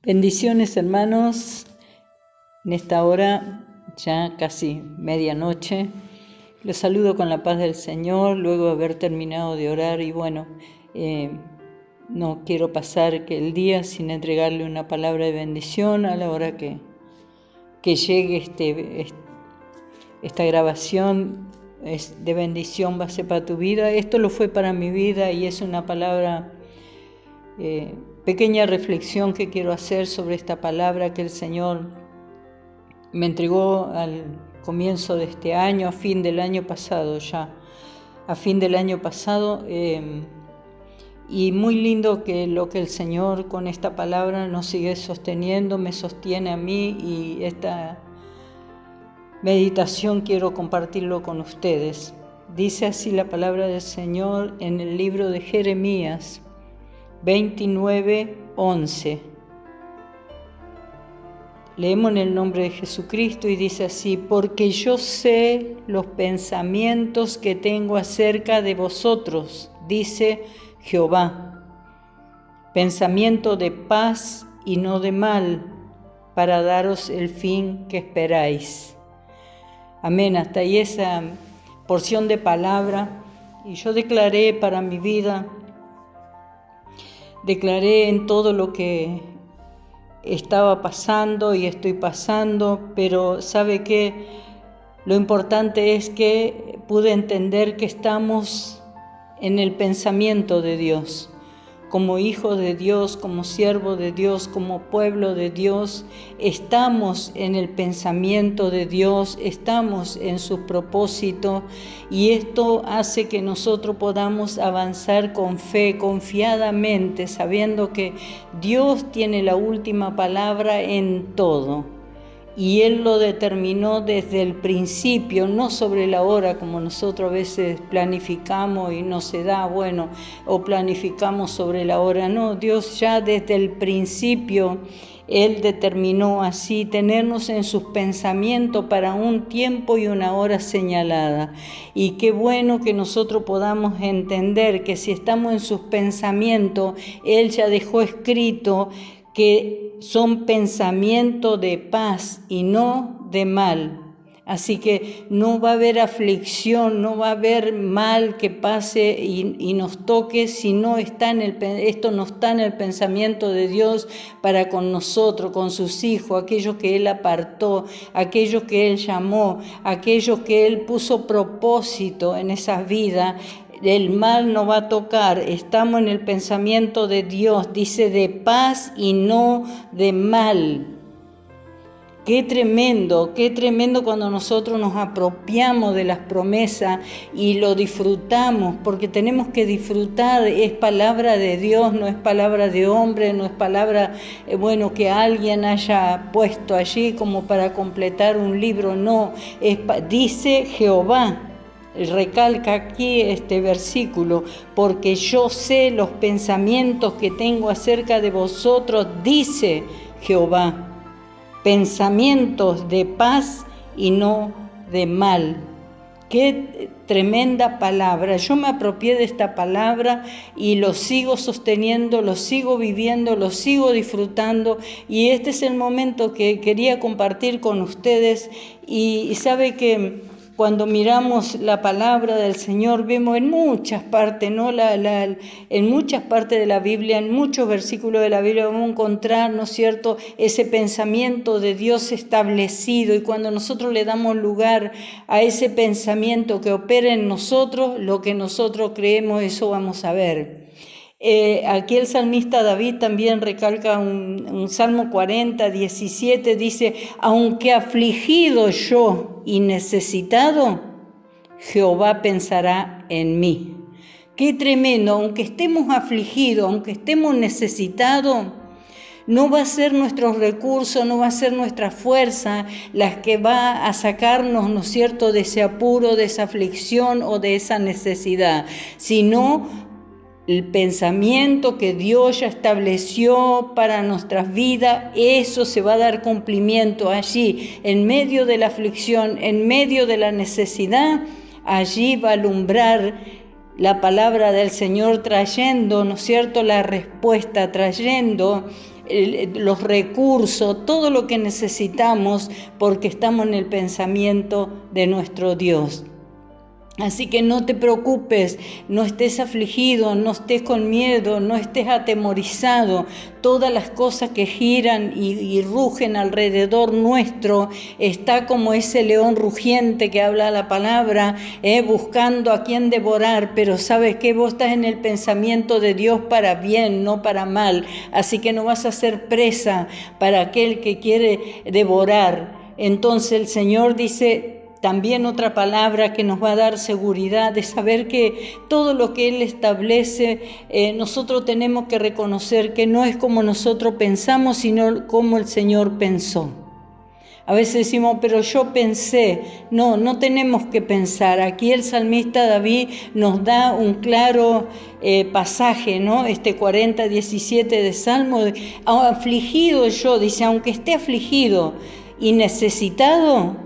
Bendiciones, hermanos, en esta hora, ya casi medianoche. Los saludo con la paz del Señor, luego de haber terminado de orar y no quiero pasar que el día sin entregarle una palabra de bendición a la hora que llegue esta grabación. Es de bendición, va a ser para tu vida. Esto lo fue para mi vida y es una palabra, pequeña reflexión que quiero hacer sobre esta palabra que el Señor me entregó al comienzo de este año, a fin del año pasado, y muy lindo que lo que el Señor con esta palabra nos sigue sosteniendo, me sostiene a mí, y esta meditación quiero compartirlo con ustedes. Dice así la palabra del Señor en el libro de Jeremías 29:11. Leemos en el nombre de Jesucristo y dice así: porque yo sé los pensamientos que tengo acerca de vosotros, dice Jehová, pensamiento de paz y no de mal, para daros el fin que esperáis. Amén. Hasta ahí esa porción de palabra. Y yo declaré para mi vida, declaré en todo lo que estaba pasando y estoy pasando, pero ¿sabe qué? Lo importante es que pude entender que estamos en el pensamiento de Dios. Como hijo de Dios, como siervo de Dios, como pueblo de Dios, estamos en el pensamiento de Dios, estamos en su propósito, y esto hace que nosotros podamos avanzar con fe, confiadamente, sabiendo que Dios tiene la última palabra en todo. Y Él lo determinó desde el principio, no sobre la hora como nosotros a veces planificamos y no se da, o planificamos sobre la hora. No, Dios ya desde el principio, Él determinó así tenernos en sus pensamientos para un tiempo y una hora señalada. Y qué bueno que nosotros podamos entender que si estamos en sus pensamientos, Él ya dejó escrito que son pensamientos de paz y no de mal. Así que no va a haber aflicción, no va a haber mal que pase y nos toque si no está esto no está en el pensamiento de Dios para con nosotros, con sus hijos, aquellos que Él apartó, aquellos que Él llamó, aquellos que Él puso propósito en esas vidas. El mal no va a tocar, estamos en el pensamiento de Dios, dice de paz y no de mal. Qué tremendo cuando nosotros nos apropiamos de las promesas y lo disfrutamos, porque tenemos que disfrutar, es palabra de Dios, no es palabra de hombre, no es palabra, que alguien haya puesto allí como para completar un libro, no, dice Jehová. Recalca aquí este versículo: porque yo sé los pensamientos que tengo acerca de vosotros, dice Jehová, pensamientos de paz y no de mal. Qué tremenda palabra. Yo me apropié de esta palabra y lo sigo sosteniendo, lo sigo viviendo, lo sigo disfrutando, y este es el momento que quería compartir con ustedes. Y sabe que cuando miramos la palabra del Señor, vemos en muchas partes, en muchas partes de la Biblia, en muchos versículos de la Biblia vamos a encontrar, ¿no es cierto?, ese pensamiento de Dios establecido. Y cuando nosotros le damos lugar a ese pensamiento que opera en nosotros, lo que nosotros creemos, eso vamos a ver. Aquí el salmista David también recalca un Salmo 40:17, dice: aunque afligido yo y necesitado, Jehová pensará en mí. Qué tremendo, aunque estemos afligidos, aunque estemos necesitados, no va a ser nuestros recursos, no va a ser nuestra fuerza las que va a sacarnos, ¿no es cierto?, de ese apuro, de esa aflicción o de esa necesidad, sino el pensamiento que Dios ya estableció para nuestras vidas. Eso se va a dar cumplimiento allí, en medio de la aflicción, en medio de la necesidad. Allí va a alumbrar la palabra del Señor, trayendo, ¿no es cierto?, la respuesta, trayendo los recursos, todo lo que necesitamos, porque estamos en el pensamiento de nuestro Dios. Así que no te preocupes, no estés afligido, no estés con miedo, no estés atemorizado. Todas las cosas que giran y rugen alrededor nuestro, está como ese león rugiente que habla la palabra, buscando a quien devorar, pero sabes que vos estás en el pensamiento de Dios para bien, no para mal. Así que no vas a ser presa para aquel que quiere devorar. Entonces el Señor dice también otra palabra que nos va a dar seguridad de saber que todo lo que Él establece, nosotros tenemos que reconocer que no es como nosotros pensamos, sino como el Señor pensó. A veces decimos, pero yo pensé. No tenemos que pensar. Aquí el salmista David nos da un claro pasaje, ¿no? 40:17 de Salmo. Afligido yo, dice, aunque esté afligido y necesitado,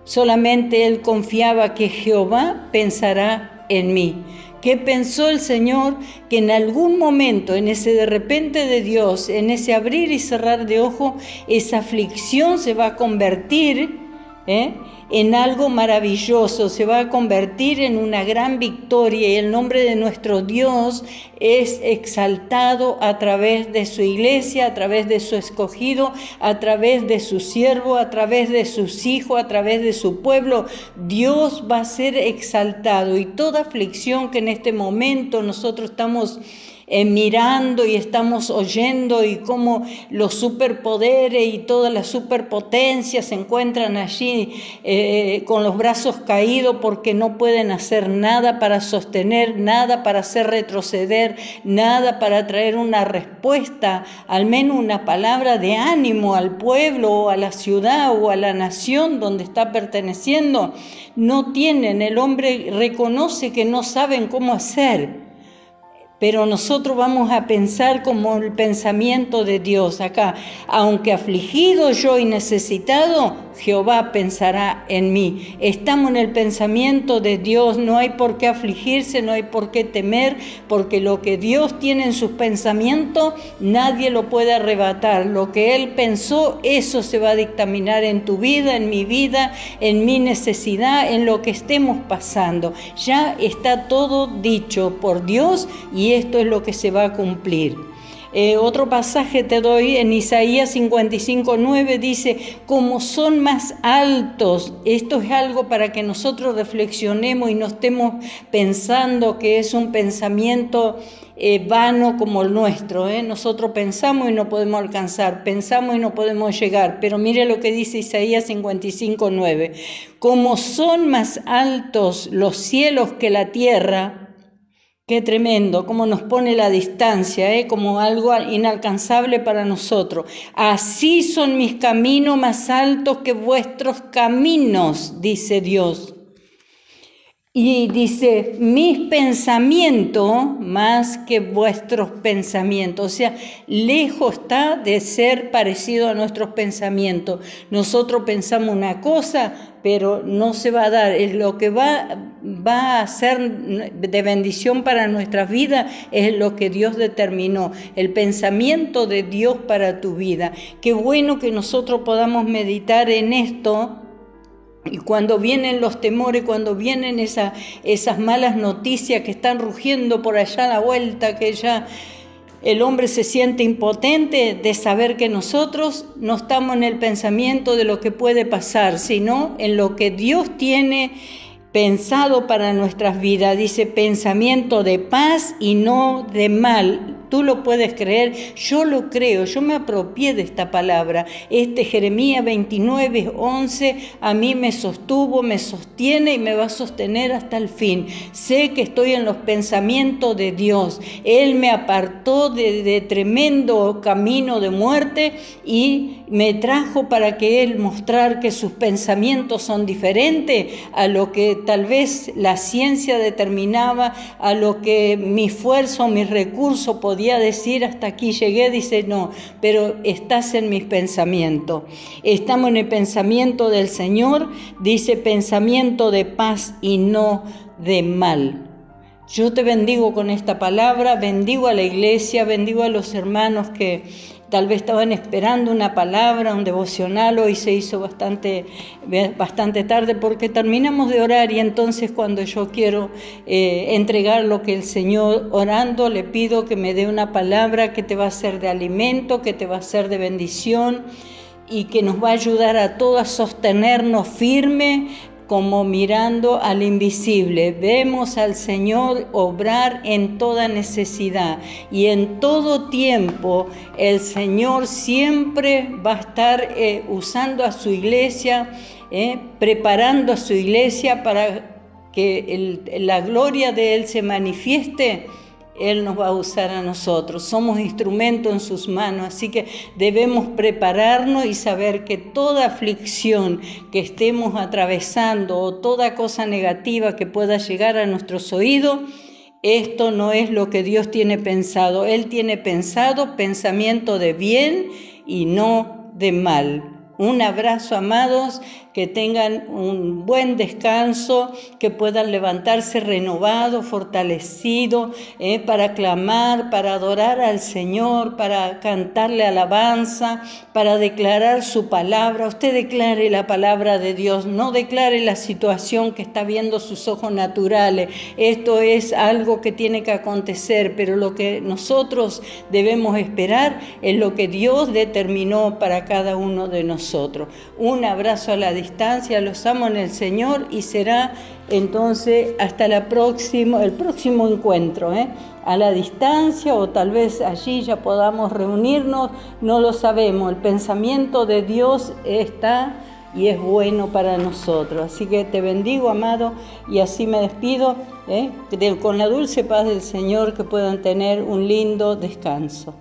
solamente él confiaba que Jehová pensará en mí. ¿Qué pensó el Señor? Que en algún momento, en ese de repente de Dios, en ese abrir y cerrar de ojo, esa aflicción se va a convertir en algo maravilloso, se va a convertir en una gran victoria, y el nombre de nuestro Dios es exaltado a través de su iglesia, a través de su escogido, a través de su siervo, a través de sus hijos, a través de su pueblo. Dios va a ser exaltado, y toda aflicción que en este momento nosotros estamos mirando y estamos oyendo, y cómo los superpoderes y todas las superpotencias se encuentran allí con los brazos caídos porque no pueden hacer nada para sostener, nada para hacer retroceder, nada para traer una respuesta, al menos una palabra de ánimo al pueblo o a la ciudad o a la nación donde está perteneciendo. No tienen, el hombre reconoce que no saben cómo hacer. Pero nosotros vamos a pensar como el pensamiento de Dios acá. Aunque afligido yo y necesitado, Jehová pensará en mí. Estamos en el pensamiento de Dios, no hay por qué afligirse, no hay por qué temer, porque lo que Dios tiene en sus pensamientos, nadie lo puede arrebatar. Lo que Él pensó, eso se va a dictaminar en tu vida, en mi necesidad, en lo que estemos pasando. Ya está todo dicho por Dios, y esto es lo que se va a cumplir. Otro pasaje te doy en Isaías 55:9, dice, como son más altos, esto es algo para que nosotros reflexionemos y no estemos pensando que es un pensamiento vano como el nuestro. Nosotros pensamos y no podemos alcanzar, pensamos y no podemos llegar, pero mire lo que dice Isaías 55:9, como son más altos los cielos que la tierra. Qué tremendo, cómo nos pone la distancia, como algo inalcanzable para nosotros. Así son mis caminos más altos que vuestros caminos, dice Dios. Y dice, mis pensamientos más que vuestros pensamientos. O sea, lejos está de ser parecido a nuestros pensamientos. Nosotros pensamos una cosa, pero no se va a dar. Lo que va a ser de bendición para nuestras vidas es lo que Dios determinó, el pensamiento de Dios para tu vida. Qué bueno que nosotros podamos meditar en esto. Y cuando vienen los temores, cuando vienen esas malas noticias que están rugiendo por allá a la vuelta, que ya el hombre se siente impotente de saber que nosotros no estamos en el pensamiento de lo que puede pasar, sino en lo que Dios tiene pensado para nuestras vidas. Dice pensamiento de paz y no de mal. Tú lo puedes creer, yo lo creo, yo me apropié de esta palabra. Jeremías 29:11 a mí me sostuvo, me sostiene y me va a sostener hasta el fin. Sé que estoy en los pensamientos de Dios. Él me apartó de tremendo camino de muerte y me trajo para que Él mostrar que sus pensamientos son diferentes a lo que tal vez la ciencia determinaba, a lo que mi fuerza o mis recursos podía decir, hasta aquí llegué. Dice, no, pero estás en mis pensamientos. Estamos en el pensamiento del Señor, dice pensamiento de paz y no de mal. Yo te bendigo con esta palabra, bendigo a la iglesia, bendigo a los hermanos que tal vez estaban esperando una palabra, un devocional. Hoy se hizo bastante tarde porque terminamos de orar, y entonces cuando yo quiero entregar lo que el Señor, orando, le pido que me dé una palabra que te va a ser de alimento, que te va a ser de bendición y que nos va a ayudar a todos a sostenernos firme, como mirando al invisible. Vemos al Señor obrar en toda necesidad, y en todo tiempo el Señor siempre va a estar usando a su iglesia, preparando a su iglesia para que la gloria de Él se manifieste. Él nos va a usar a nosotros, somos instrumentos en sus manos, así que debemos prepararnos y saber que toda aflicción que estemos atravesando o toda cosa negativa que pueda llegar a nuestros oídos, esto no es lo que Dios tiene pensado. Él tiene pensado pensamiento de bien y no de mal. Un abrazo, amados, que tengan un buen descanso, que puedan levantarse renovados, fortalecidos, para clamar, para adorar al Señor, para cantarle alabanza, para declarar su palabra. Usted declare la palabra de Dios, no declare la situación que está viendo sus ojos naturales. Esto es algo que tiene que acontecer, pero lo que nosotros debemos esperar es lo que Dios determinó para cada uno de nosotros. Un abrazo a la distancia, los amo en el Señor, y será entonces hasta el próximo encuentro, a la distancia, o tal vez allí ya podamos reunirnos, no lo sabemos. El pensamiento de Dios está y es bueno para nosotros. Así que te bendigo, amado, y así me despido, con la dulce paz del Señor, que puedan tener un lindo descanso.